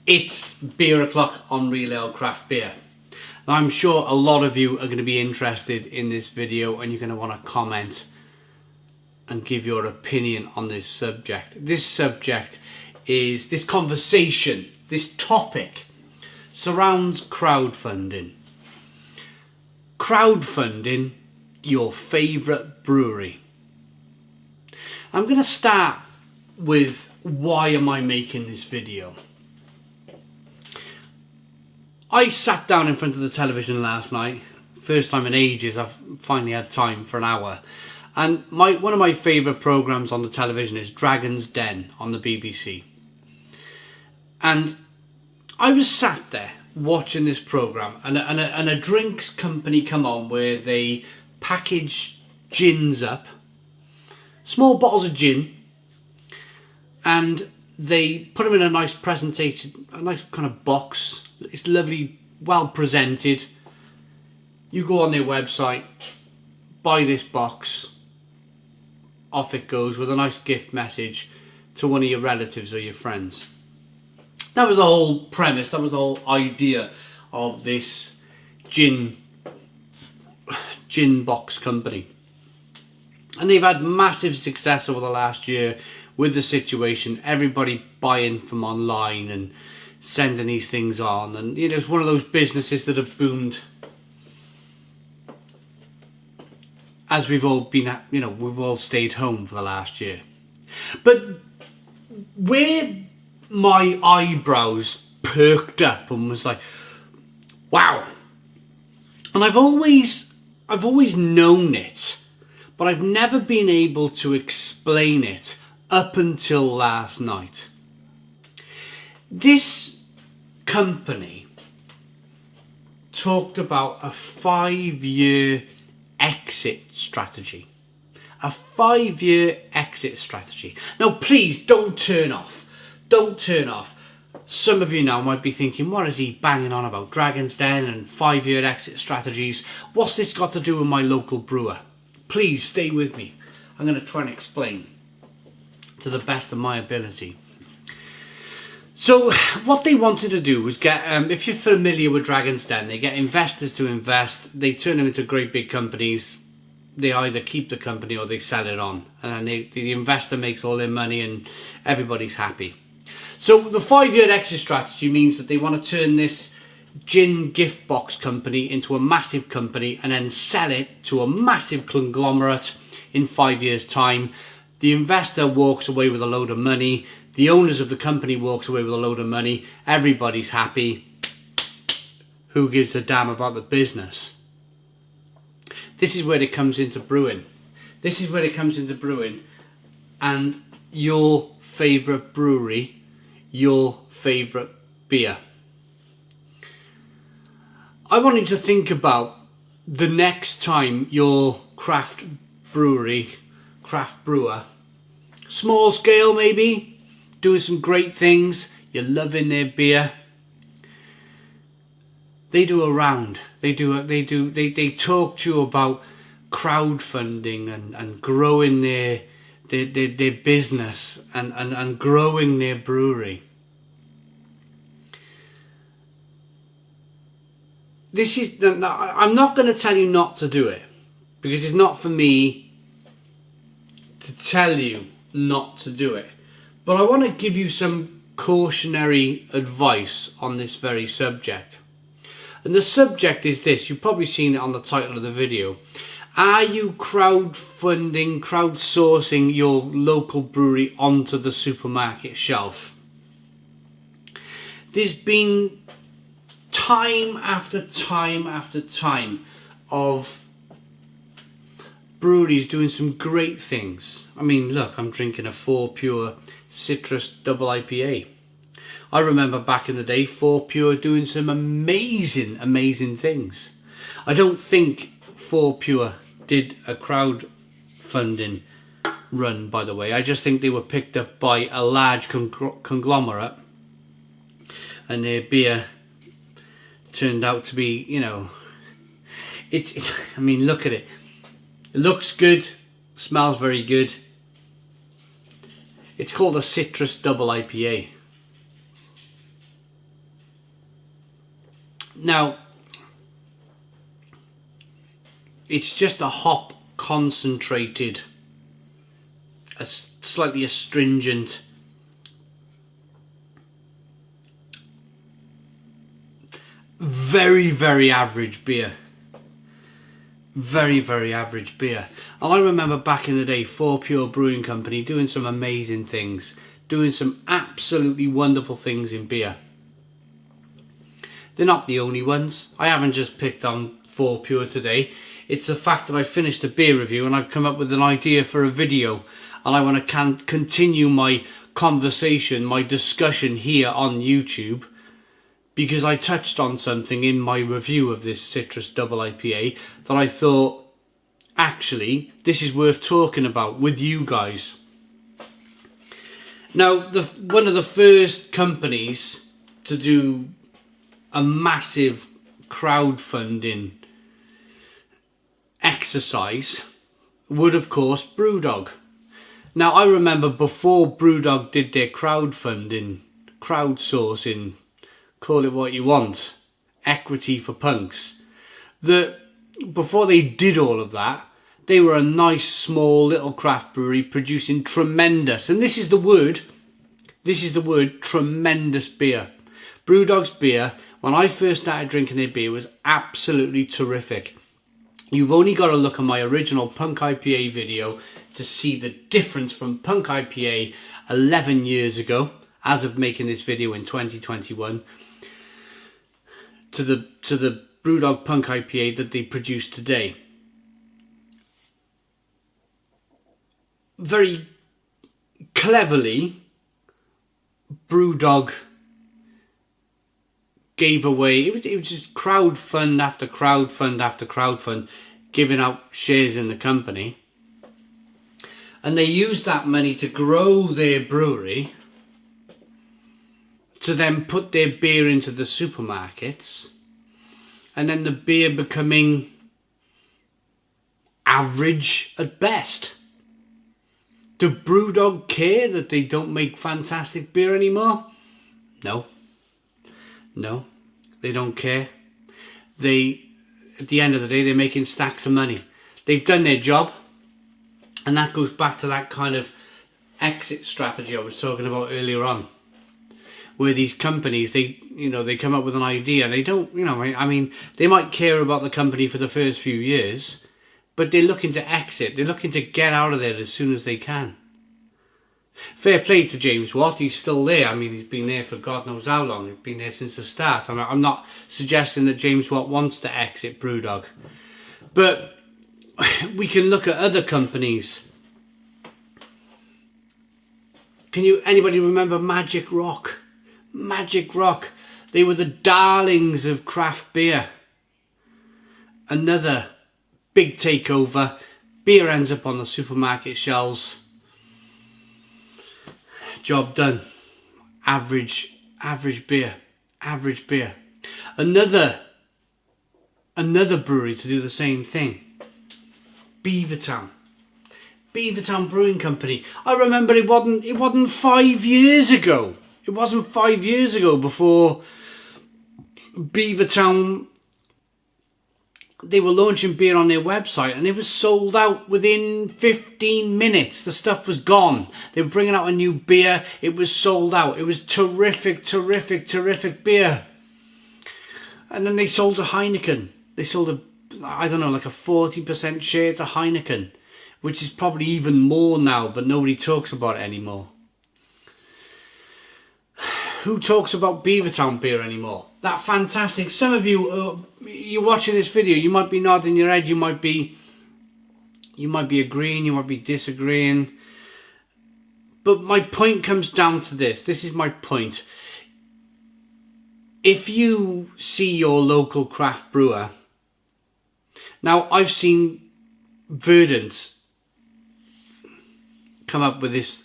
It's beer o'clock on Real Ale Craft Beer. Now, I'm sure a lot of you are going to be interested in this video and you're going to want to comment and give your opinion on this subject. This subject is, this conversation, this topic surrounds crowdfunding. Crowdfunding your favourite brewery. I'm going to start with why am I making this video. I sat down in front of the television last night, first time in ages. I've finally had time for an hour, and one of my favourite programmes on the television is Dragon's Den on the BBC. And I was sat there watching this programme, and a drinks company come on where they package gins up, small bottles of gin, and they put them in a nice presentation, a nice kind of box. It's lovely, well presented. You go on their website, buy this box, off it goes with a nice gift message to one of your relatives or your friends. That was the whole premise, that was the whole idea of this gin box company. And they've had massive success over the last year with the situation, everybody buying from online and sending these things on, and you know, it's one of those businesses that have boomed as we've all been, you know, we've all stayed home for the last year. But where my eyebrows perked up and was like, wow. And I've always known it, but I've never been able to explain it up until last night. This company talked about a 5-year exit strategy. A 5-year exit strategy. Now please don't turn off. Don't turn off. Some of you now might be thinking, what is he banging on about? Dragon's Den and 5-year exit strategies. What's this got to do with my local brewer? Please stay with me. I'm going to try and explain to the best of my ability. So what they wanted to do was get, if you're familiar with Dragon's Den, they get investors to invest, they turn them into great big companies, they either keep the company or they sell it on, and then the investor makes all their money and everybody's happy. So the 5-year exit strategy means that they want to turn this gin gift box company into a massive company and then sell it to a massive conglomerate in 5 years' time. The investor walks away with a load of money. The owners of the company walks away with a load of money. Everybody's happy. Who gives a damn about the business? This is where it comes into brewing. This is where it comes into brewing. And your favourite brewery, your favourite beer. I want you to think about the next time your craft brewer, small scale maybe, doing some great things, you're loving their beer. They do a round. They talk to you about crowdfunding and growing their business and growing their brewery. This is, I'm not going to tell you not to do it, because it's not for me to tell you not to do it. But I want to give you some cautionary advice on this very subject. And the subject is this, you've probably seen it on the title of the video. Are you crowdsourcing your local brewery onto the supermarket shelf? There's been time after time after time of breweries doing some great things. I mean, look, I'm drinking a 4 Pure Citrus Double IPA. I remember back in the day 4 Pure doing some amazing things. I don't think 4 Pure did a crowdfunding run, by the way. I just think they were picked up by a large conglomerate and their beer turned out to be, you know, I mean, look at it. It looks good, smells very good. It's called a Citrus Double IPA. Now, it's just a hop concentrated, a slightly astringent, very, very average beer. Very, very average beer. And I remember back in the day, 4Pure Brewing Company doing some amazing things, doing some absolutely wonderful things in beer. They're not the only ones. I haven't just picked on 4Pure today. It's the fact that I finished a beer review and I've come up with an idea for a video, and I want to continue my conversation, my discussion here on YouTube, because I touched on something in my review of this Citrus Double IPA that I thought, actually, this is worth talking about with you guys. Now, one of the first companies to do a massive crowdfunding exercise would, of course, Brewdog. Now, I remember before Brewdog did their crowdfunding, crowdsourcing, call it what you want, equity for punks, that before they did all of that, they were a nice small little craft brewery producing tremendous, and this is the word, tremendous beer. Brewdog's beer, when I first started drinking their beer, was absolutely terrific. You've only got to look at my original Punk IPA video to see the difference from Punk IPA 11 years ago, as of making this video in 2021, to the Brewdog Punk IPA that they produce today. Very cleverly, Brewdog gave away, it was just crowdfund after crowdfund after crowdfund, giving out shares in the company. And they used that money to grow their brewery, to then put their beer into the supermarkets, and then the beer becoming average at best. Do Brewdog care that they don't make fantastic beer anymore? No. No, they don't care. At the end of the day, they're making stacks of money. They've done their job, and that goes back to that kind of exit strategy I was talking about earlier on, where these companies, they come up with an idea, and they don't, I mean, they might care about the company for the first few years, but they're looking to exit. They're looking to get out of there as soon as they can. Fair play to James Watt, he's still there. I mean, he's been there for God knows how long. He's been there since the start. I'm not suggesting that James Watt wants to exit Brewdog. But we can look at other companies. Anybody remember Magic Rock? Magic Rock. They were the darlings of craft beer. Another big takeover. Beer ends up on the supermarket shelves. Job done. Average beer. Average beer. Another brewery to do the same thing. Beavertown Brewing Company. I remember it wasn't 5 years ago. It wasn't 5 years ago before Beavertown, they were launching beer on their website and it was sold out within 15 minutes. The stuff was gone. They were bringing out a new beer. It was sold out. It was terrific beer. And then they sold to Heineken. They sold like a 40% share to Heineken, which is probably even more now, but nobody talks about it anymore. Who talks about Beavertown beer anymore? That fantastic. Some of you, you're watching this video, you might be nodding your head, you might be agreeing, you might be disagreeing. But my point comes down to this. This is my point. If you see your local craft brewer, now I've seen Verdant come up with this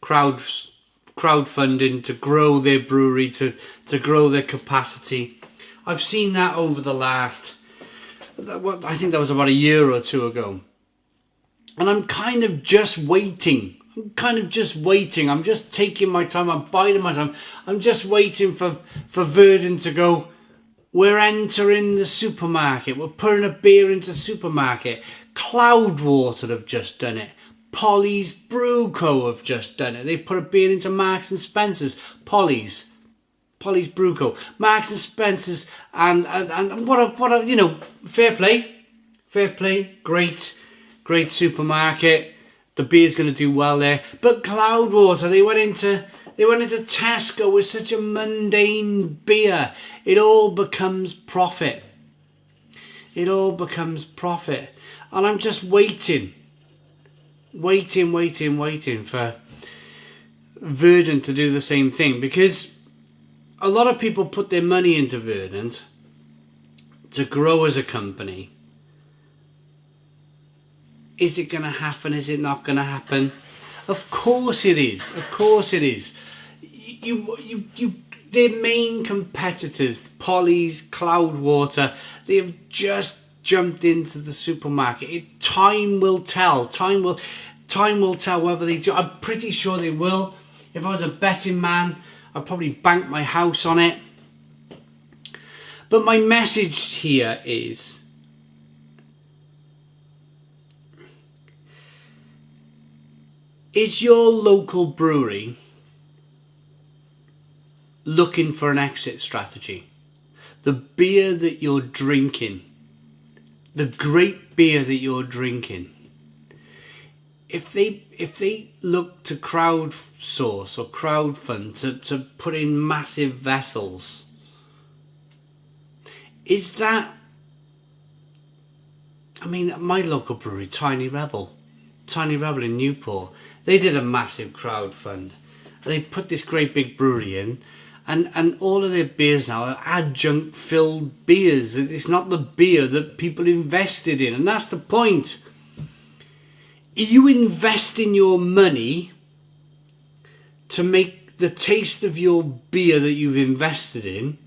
crowdfunding to grow their brewery, to grow their capacity. I've seen that over the last, I think that was about a year or two ago. And I'm kind of just waiting. I'm just taking my time. I'm biding my time. I'm just waiting for Verdant to go, We're entering the supermarket. We're putting a beer into the supermarket. Cloudwater have just done it. Polly's Brew Co have just done it. They've put a beer into Marks and Spencer's. Polly's Brew Co. Marks and Spencer's and what a you know, fair play. Great supermarket. The beer's going to do well there. But Cloudwater, they went into Tesco with such a mundane beer. It all becomes profit. And I'm just waiting for Verdant to do the same thing, because a lot of people put their money into Verdant to grow as a company. Is it going to happen? Is it not going to happen? Of course it is. Their main competitors, Polly's, Cloudwater, they have just jumped into the supermarket. Time will tell. Time will tell whether they do. I'm pretty sure they will. If I was a betting man, I'd probably bank my house on it. But my message here is, is your local brewery looking for an exit strategy? The beer that you're drinking, the great beer that you're drinking, if they look to crowdsource or crowdfund to put in massive vessels, is that, I mean, my local brewery, Tiny Rebel in Newport, they did a massive crowdfund. They put this great big brewery in, and all of their beers now are adjunct filled beers. It's not the beer that people invested in, and that's the point. You invest in your money to make the taste of your beer that you've invested in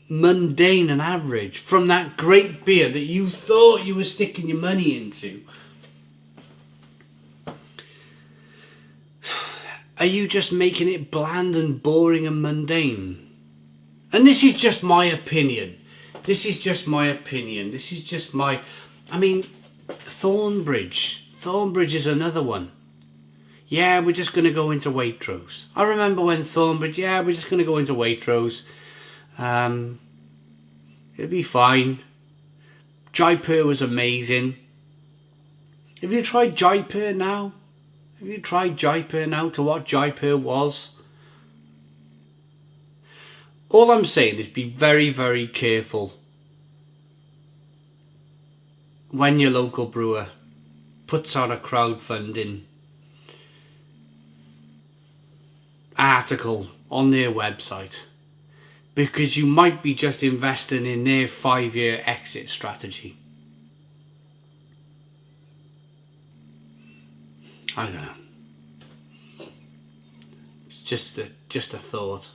mundane and average from that great beer that you thought you were sticking your money into. Are you just making it bland and boring and mundane? And this is just my opinion. I mean, Thornbridge is another one. Yeah, we're just going to go into Waitrose. I remember when Thornbridge, we're just going to go into Waitrose. It'll be fine. Jaipur was amazing. Have you tried Jaipur now? To what Jaipur was? All I'm saying is be very, very careful when your local brewer puts out a crowdfunding article on their website, because you might be just investing in their 5-year exit strategy. I don't know. It's just a thought.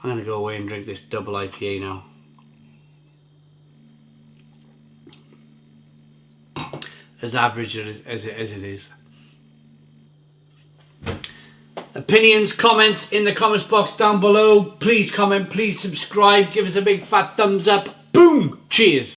I'm going to go away and drink this double IPA now. As average as it is. Opinions, comments in the comments box down below. Please comment, please subscribe, give us a big fat thumbs up. Boom! Cheers!